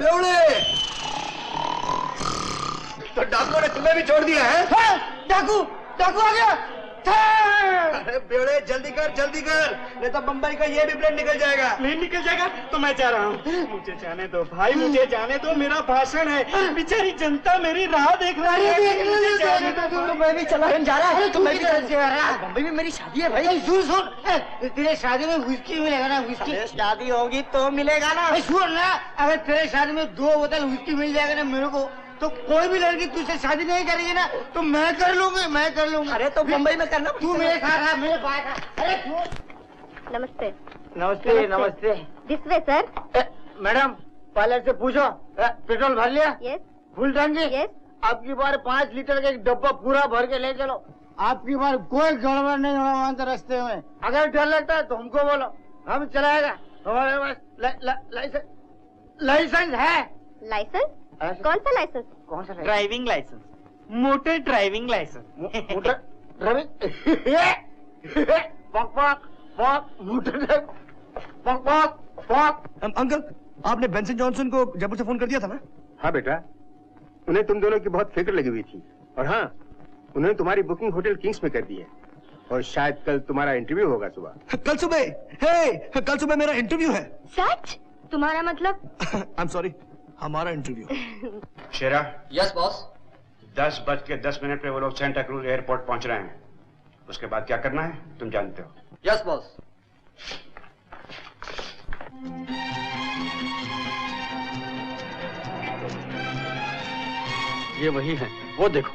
बेवड़े, तो डाकुओं ने तुम्हें भी छोड़ दिया है? डाकू डाकू आ गया। अरे बेवड़े जल्दी कर नहीं तो बम्बई का ये भी प्लेन निकल जाएगा। प्लेन निकल जाएगा तो मैं जा रहा हूँ। मुझे जाने दो भाई, मुझे जाने दो, मेरा भाषण है, बेचारी जनता मेरी राह देख रही है। तो मैं भी चला जा रहा है। मैं भी जा रहा है। बम्बई में मेरी शादी है भाई। सुन तेरे शादी में व्हिस्की मिलेगा ना? व्हिस्की शादी होगी तो मिलेगा ना? सुन ना, अगर तेरे शादी में 2 बोतल व्हिस्की मिल जाएगा ना मेरे को, तो कोई भी लड़की तुझसे शादी नहीं करेगी ना, तो मैं कर लूंगी। अरे तो मुंबई में करना, तू मेरे साथ आ, मेरे पास आ। अरे नमस्ते। नमस्ते। This way sir. Madam pilot से पूछो पेट्रोल भर लिया? यस। फुल टंकी? यस। आपकी बार 5 लीटर का एक डब्बा पूरा भर के ले चलो। आपकी बार कोई गड़बड़ नहीं होगा वहाँ के रास्ते में। अगर डर लगता है तो हमको बोलो, हम चलाएगा। हमारे पास लाइसेंस है। लाइसेंस? कौन सा licence? Driving licence, motor driving licence. Motor driving uncle, आपने बेंसन जॉनसन को जयपुर से फोन कर दिया था ना? हाँ बेटा, उन्हें तुम दोनों की बहुत फिक्र लगी हुई थी, और हाँ, उन्होंने तुम्हारी बुकिंग होटल किंग्स में कर दी है, और शायद कल तुम्हारा इंटरव्यू होगा सुबह। कल सुबह मेरा इंटरव्यू है। सच? तुम्हारा मतलब? आई एम सॉरी, हमारा इंटरव्यू। शेरा। Yes boss. 10:10 पे वो लोग सेंटा क्रूज एयरपोर्ट पहुंच रहे हैं। उसके बाद क्या करना है तुम जानते हो। Yes boss. ये वही है, वो देखो।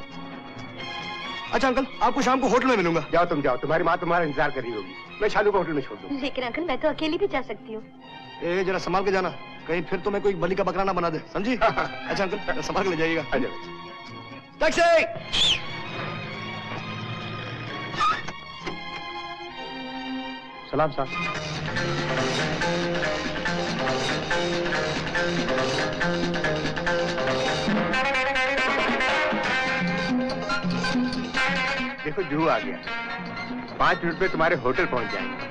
अच्छा अंकल, आपको शाम को होटल में मिलूंगा। जाओ तुम जाओ, तुम्हारी माँ तुम्हारा इंतजार कर रही होगी। मैं शालू को होटल में छोड़ दूँ। लेकिन अंकल मैं तो अकेली भी जा सकती हूँ। जरा संभाल के जाना, कहीं फिर तो मैं कोई बलि का बकरा ना बना दे, समझी? अच्छा अंकल, संभाल के ले जाइएगा। टैक्सी! सलाम साहब। देखो जुहू आ गया, 5 मिनट में तुम्हारे होटल पहुंच जाएंगे।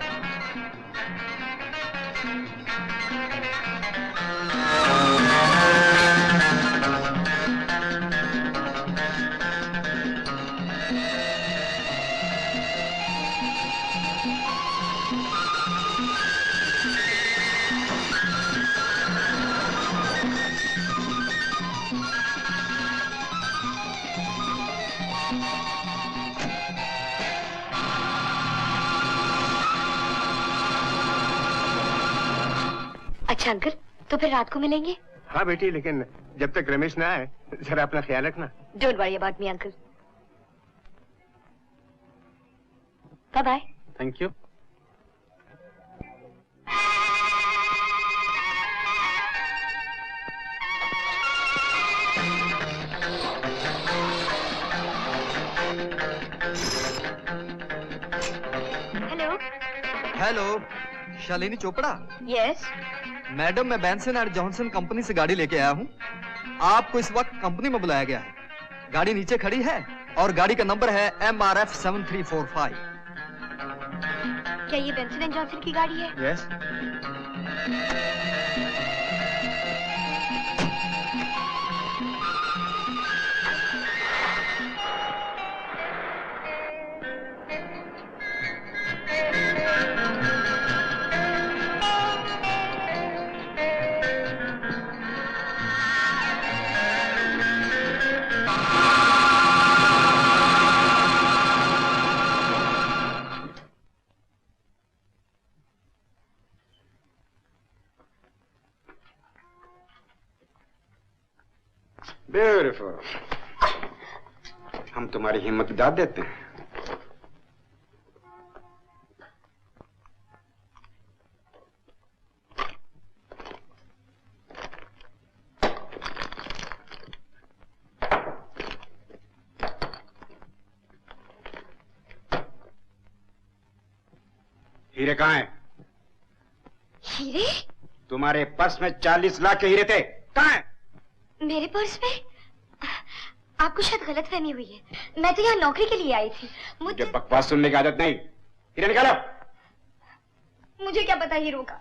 अच्छा अंकल, तो फिर रात को मिलेंगे? हाँ बेटी, लेकिन जब तक रमेश ना आए जरा अपना ख्याल रखना। Don't worry about me uncle. Bye bye. Thank you. Hello, Shalini Chopra? Yes. Madam, मैं बेंसन एंड जॉनसन कंपनी से गाड़ी लेके आया हूँ। आपको इस वक्त कंपनी में बुलाया गया है। गाड़ी नीचे खड़ी है और गाड़ी का नंबर है MRF 7345। क्या ये बेंसन एंड जॉनसन की गाड़ी है? यस। ब्यूटीफुल। हम तुम्हारी हिम्मत दाद देते हैं। हीरे कहाँ हैं? हीरे? तुम्हारे पर्स में 40 लाख के हीरे थे, कहाँ हैं? मेरे पर्स में? आपको शायद गलतफहमी हुई है। मैं तो यहाँ नौकरी के लिए आई थी। मुझे बकवास सुनने की आदत नहीं। हीरे निकालो। मुझे क्या पता हीरो का।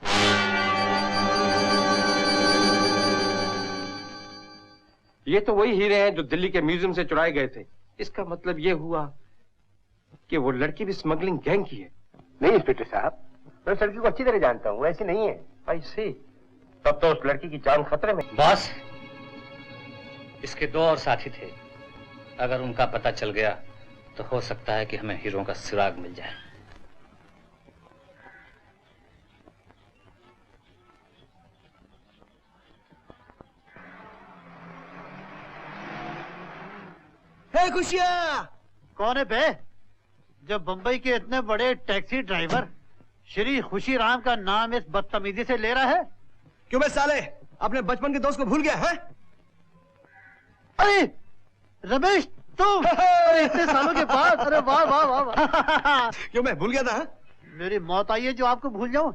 ये तो वही हीरे हैं जो दिल्ली के म्यूजियम से चुराए गए थे। इसका मतलब ये हुआ कि वो लड़की भी स्मगलिंग गैंग की है। नहीं इंस्पेक्टर साहब, मैं उस लड़की को अच्छी तरह जानता हूँ, ऐसी नहीं है। आई सी, तब तो उस लड़की की जान खतरे में। बॉस, इसके 2 और साथी थे। अगर उनका पता चल गया तो हो सकता है कि हमें हीरो का सुराग मिल जाए। हे खुशियाँ! कौन है बे? जब बंबई के इतने बड़े टैक्सी ड्राइवर श्री खुशी राम का नाम इस बदतमीजी से ले रहा है? क्यों बे साले, अपने बचपन के दोस्त को भूल गया है? अरे रमेश, तुम! अरे इतने सालों के बाद! अरे वाह वाह वाह वाह! क्यों मैं भूल गया था? मेरी मौत आई है जो आपको भूल जाऊं?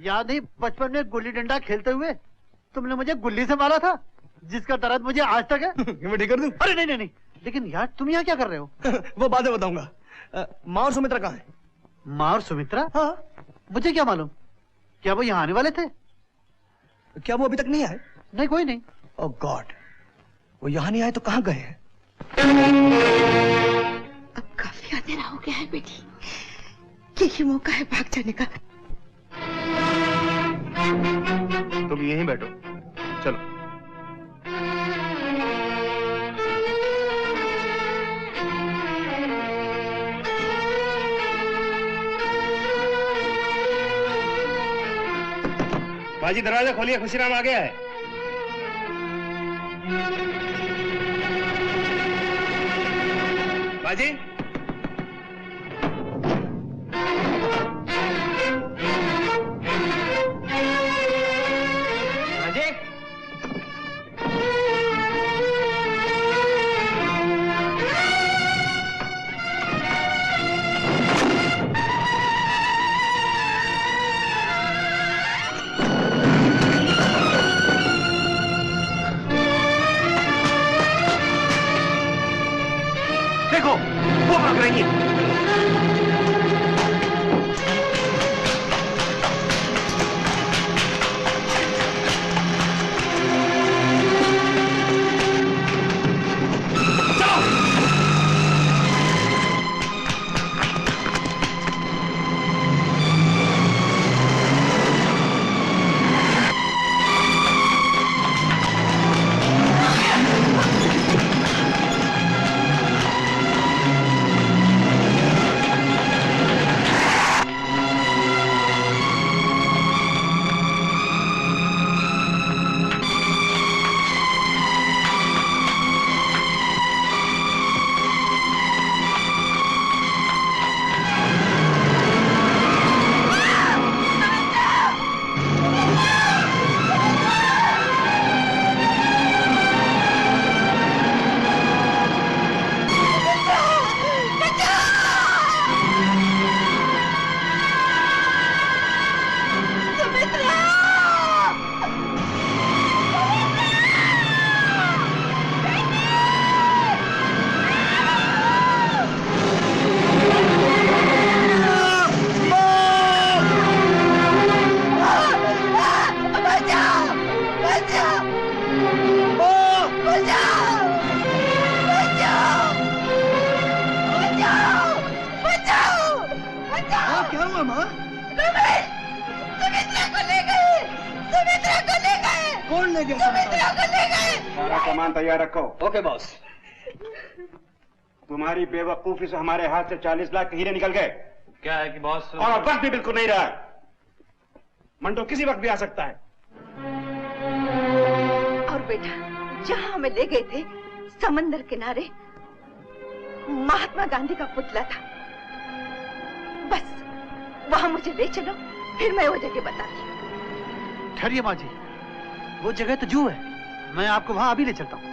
याद नहीं, बचपन में गुल्ली डंडा खेलते हुए तुमने मुझे गुल्ली से मारा था, जिसका दर्द मुझे आज तक है। मैं ठीक कर दूं? अरे नहीं नहीं नहीं, लेकिन यार तुम यहाँ क्या कर रहे हो? वो बाद में बताऊंगा। माँ और सुमित्रा कहाँ है? माँ और सुमित्रा? हाँ। मुझे क्या मालूम, क्या वो यहाँ आने वाले थे? क्या वो अभी तक नहीं आए? नहीं, कोई नहीं। ओह गॉड, वो यहाँ नहीं आए तो कहाँ गए हैं? अब काफी अंधेरा हो गया है बेटी, यही मौका है भाग जाने का। तुम यहीं बैठो, चलो। बाजी दरवाजा खोलिए, खुशीराम आ गया है। बाजी, बाजी, देखो वो भाग रही है। क्या हुआ माँ? सुमित्रा को ले गए, सुमित्रा को ले गए, कौन ले गया? सुमित्रा को ले गए। सारा सामान तैयार रखो। Okay boss. तुम्हारी बेवकूफी से हमारे हाथ से 40 लाख के हीरे निकल गए। क्या है कि बॉस, और वक्त भी बिल्कुल नहीं रहा। मंटो किसी वक्त भी आ सकता है। और बेटा, जहाँ हमें ले गए थे समंदर किनारे महात्मा गांधी का पुतला था। बस वहां मुझे ले चलो, फिर मैं वो जगह बताती हूँ। ठहरिए माँ जी, वो जगह तो जू है, मैं आपको वहां अभी ले चलता हूँ।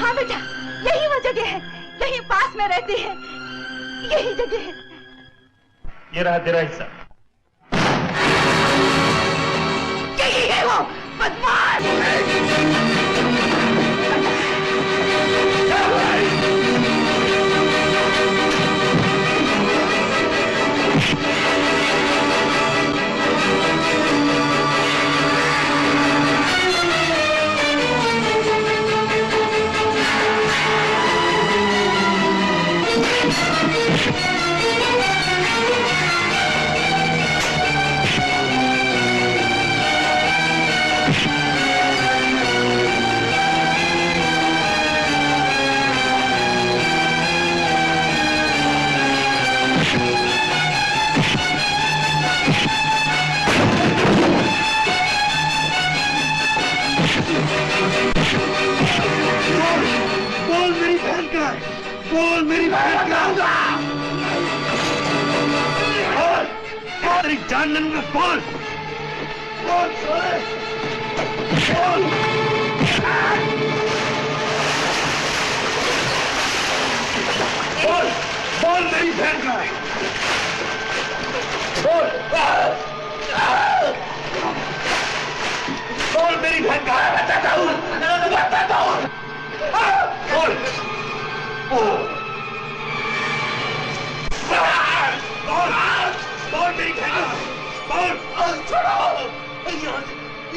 हाँ बेटा, यही वो जगह है, यही पास में रहती है, यही जगह है। ये रहा तेरा हिस्सा। यही है वो बदमाश।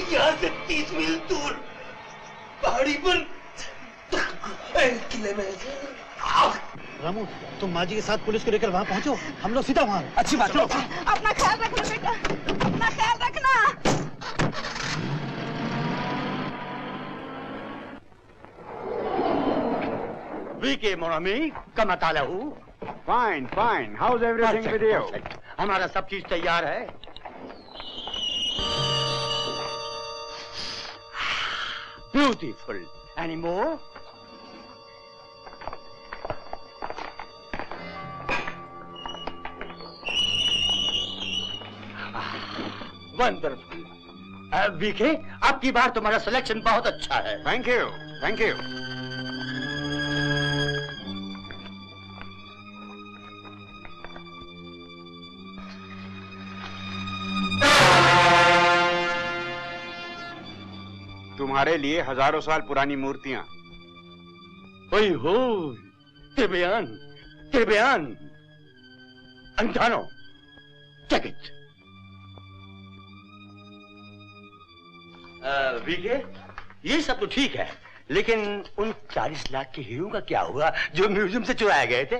यहाँ से 30 मील दूर पहाड़ी पर किले में। रामू, तुम माँ जी के साथ पुलिस को लेकर वहाँ पहुँचो, हम लोग सीधा वहाँ। अच्छी बात। अपना ख्याल रखना बेटा, अपना ख्याल रखना। VK Monami come तालहू। Fine, fine. How's everything with you? हमारा सब चीज तैयार है। Beautiful. Any more? Wonderful. VK, आपकी बार तुम्हारा सिलेक्शन बहुत अच्छा है। Thank you. Thank you. तुम्हारे लिए हजारों साल पुरानी मूर्तियां। ओए हो, त्रिबयान, त्रिबयान, अंधानो, टेक इट। वीके, ये सब तो ठीक है, लेकिन उन 40 लाख के हीरो का क्या हुआ जो म्यूजियम से चुराए गए थे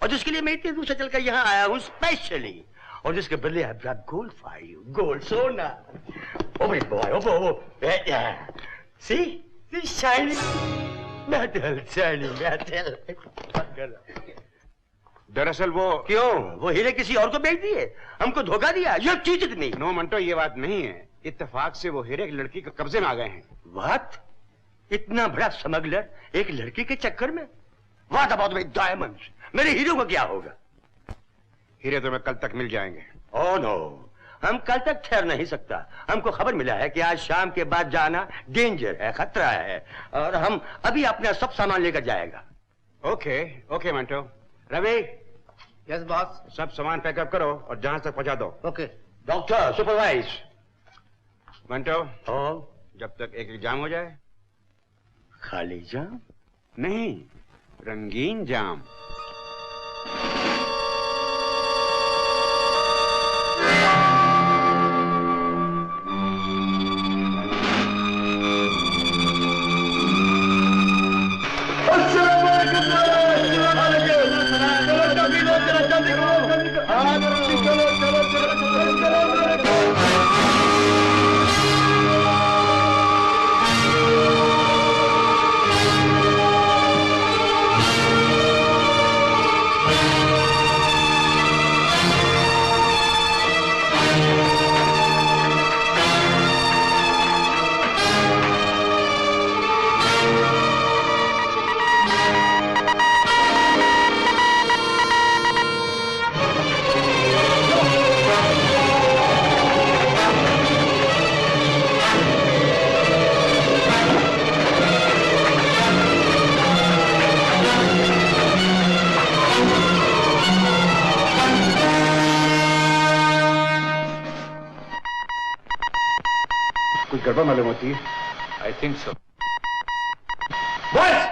और जिसके लिए मैं इतनी दूर से चलकर यहाँ आया हूँ स्पेशली, और जिसके बदले I brought gold for you, gold सोना। Open boy, open. See shining metal, shining metal. दरअसल वो क्यों? वो हीरे किसी और को बेच दिए, हमको धोखा दिया। यह चीज नहीं। नो मंटो, ये बात नहीं है। इत्तेफाक से वो हीरे एक लड़की के कब्जे में आ गए हैं। What? इतना बड़ा स्मगलर एक लड़की के चक्कर में? What about my diamonds? मेरे हीरो को क्या होगा? हीरे तुम्हें कल तक मिल जाएंगे। Oh no, हम कल तक ठहर नहीं सकता। हमको खबर मिला है कि आज शाम के बाद जाना डेंजर है, खतरा है, और हम अभी अपना सब सामान लेकर जाएगा। Okay, okay Manto. Ravi. Yes boss. सब सामान पैकअप करो और जहाज तक पहुंचा दो। ओके। Doctor, supervise. मंटो, जब तक एक एग्जाम हो जाए। खाली जाम? नहीं, रंगीन जाम। कुछ गड़बड़ मालूम होती है। I think so. बस!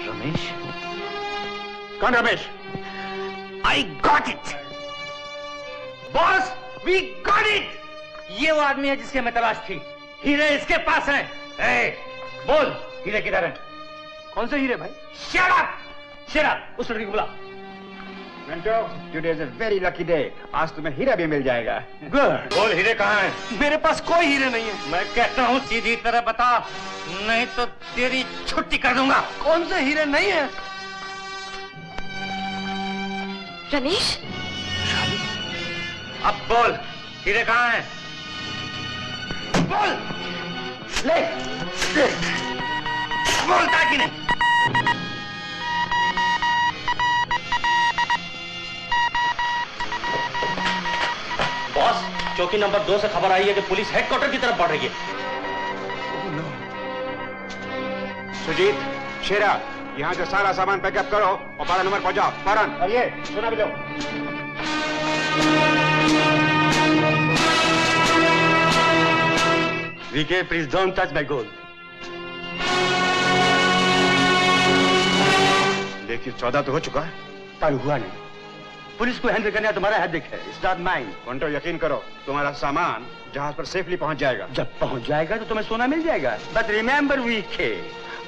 रमेश? कौन Ramesh? I got it boss, we got it. ये वो आदमी है जिसकी हमें तलाश थी। हीरे इसके पास हैं। बोल, हीरे किधर हैं? कौन से हीरे भाई? Shut up, shut up. उस लड़की को बुला। Minto, today is a very lucky day. आज तुम्हें हीरा भी मिल जाएगा। गुड। बोल, हीरे कहाँ हैं? मेरे पास कोई हीरे नहीं है। मैं कहता हूँ सीधी तरह बता, नहीं तो तेरी छुट्टी कर दूंगा। कौन से हीरे नहीं है? रमेश, अब बोल, हीरे कहाँ हैं? बोल, ले, बोलता कि नहीं? बॉस, चौकी नंबर 2 से खबर आई है कि पुलिस हेडक्वार्टर की तरफ बढ़ रही है। सुजीत, शेरा, यहाँ से सारा सामान पैकअप करो और 12 नंबर पहुंचाओ। फौरन। और ये सुना भी लो। VK, please don't touch my gold. लेकिन सौदा तो हो चुका है। पर हुआ नहीं। पुलिस को हैंडल करना तुम्हारा हेडेक है, इट्स नॉट माइन। कंट्रो, यकीन करो, तुम्हारा सामान जहाज पर सेफली पहुंच जाएगा। जब पहुंच जाएगा तो तुम्हें सोना मिल जाएगा। बट रिमेंबर वीके,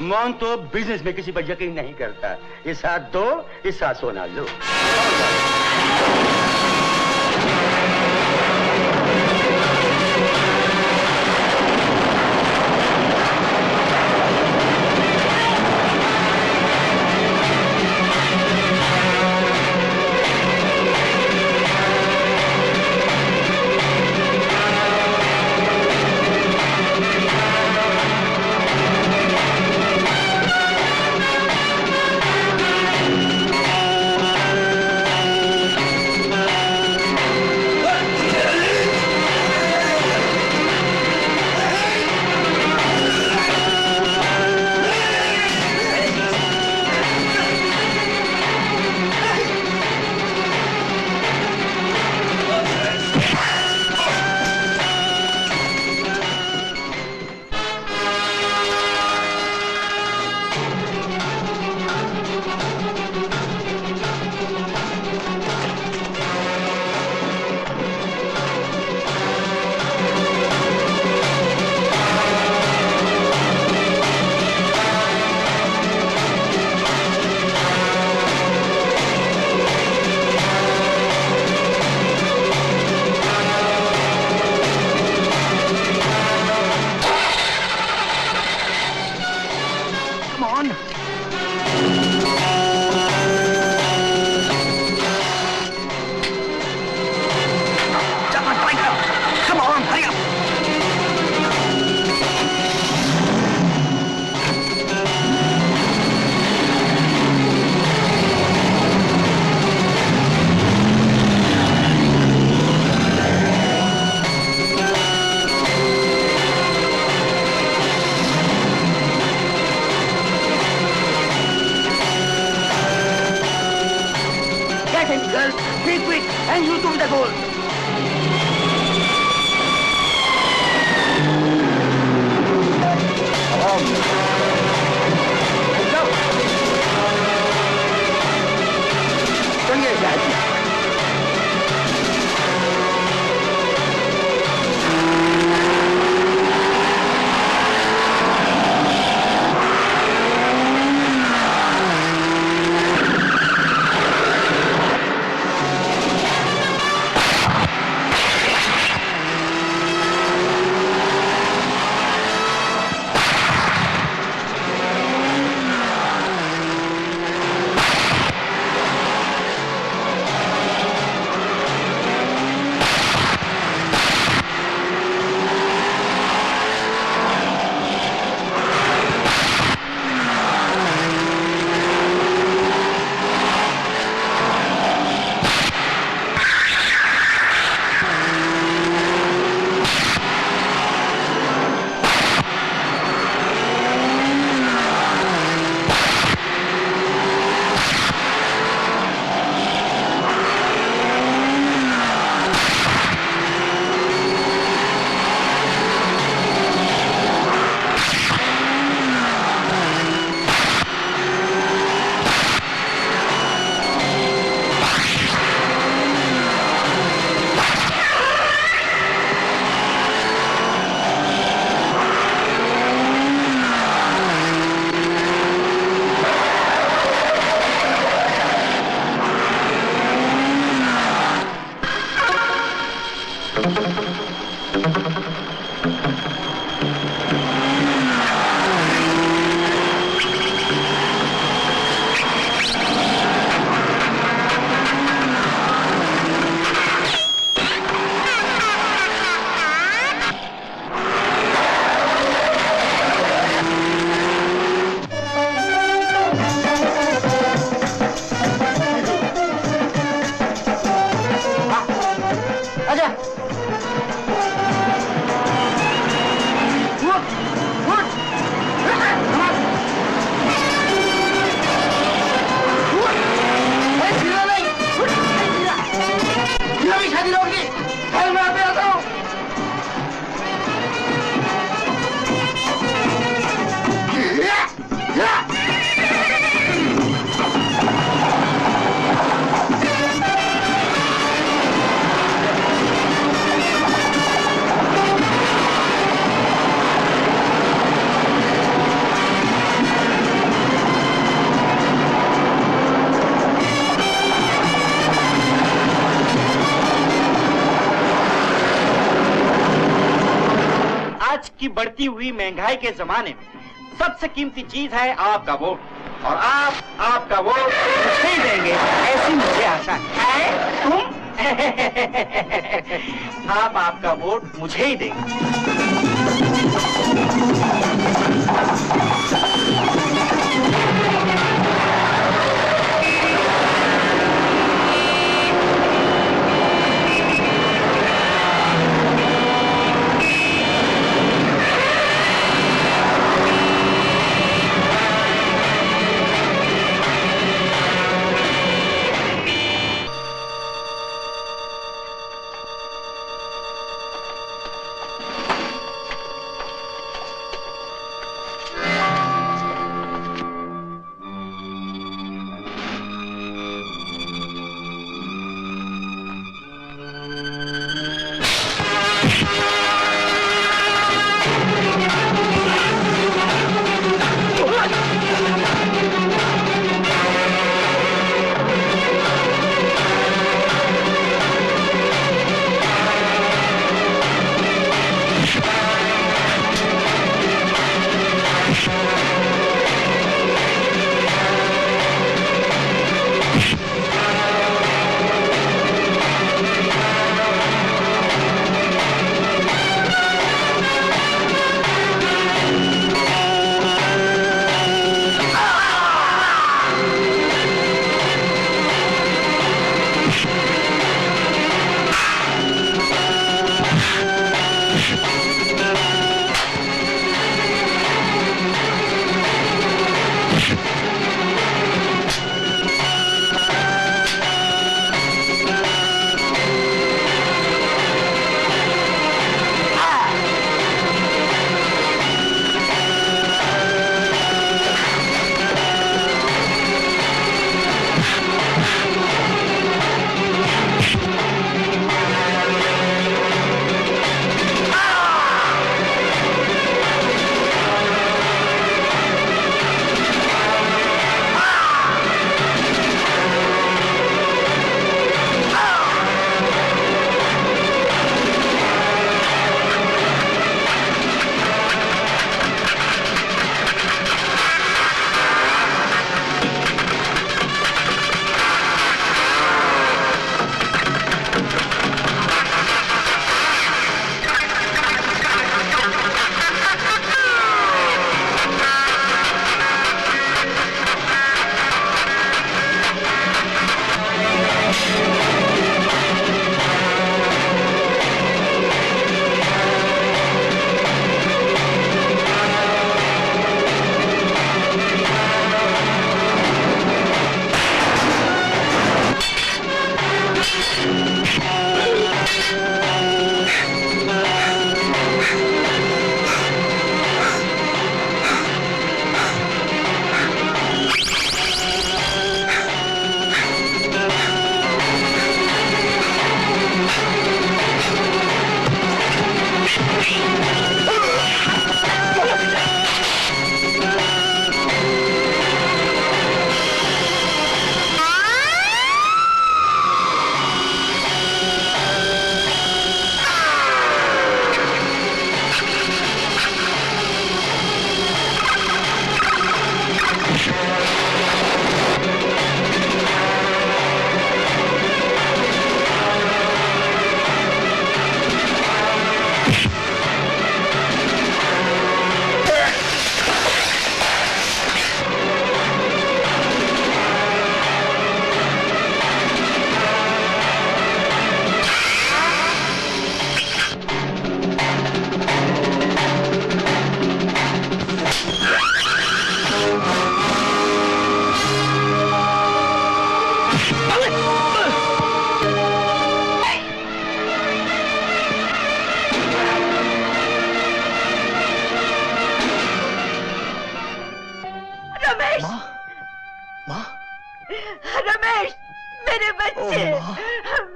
मौन तो बिजनेस में किसी पर यकीन नहीं करता। इस हाथ दो, इस हाथ सोना लो। बढ़ती हुई महंगाई के जमाने में सबसे कीमती चीज है आपका वोट, और आप आपका वोट मुझे ही देंगे ऐसी मुझे आशा है। तुम आप आपका वोट मुझे ही देंगे।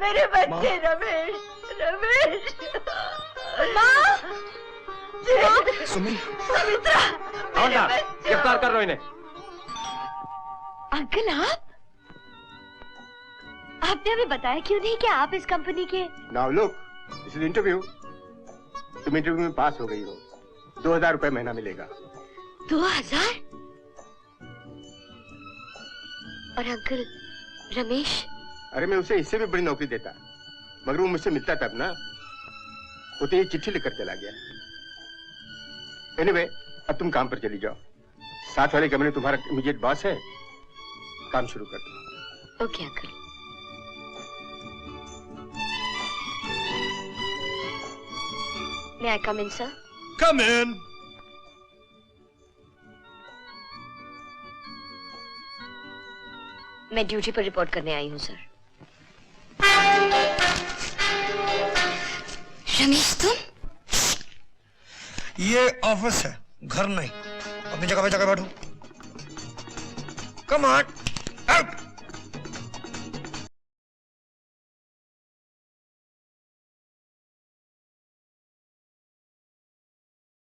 मेरे बच्चे रमेश, रमेश। माँ, सुमिल, सुमित्रा, गिरफ्तार कर लो इन्हें। अंकल आपने हमें बताया क्यों नहीं कि आप इस कंपनी के? Now look, this is interview. तुम इंटरव्यू में पास हो गई हो, 2000 रुपए महीना मिलेगा। 2000? और अंकल रमेश? अरे मैं उसे इससे भी बड़ी नौकरी देता, मगर वो मुझसे मिलता तब ना। वो तो ये चिट्ठी लिखकर चला गया। एनीवे, अब तुम काम पर चली जाओ। साथ वाले कमरे में तुम्हारा इमीडिएट बॉस है, काम शुरू कर दो। Okay uncle. May I come in, sir? Come in. मैं ड्यूटी पर रिपोर्ट करने आई हूँ, सर। रमेश तुम? ये ऑफिस है, घर नहीं। अपनी जगह पे जाकर बैठो। Come on, out.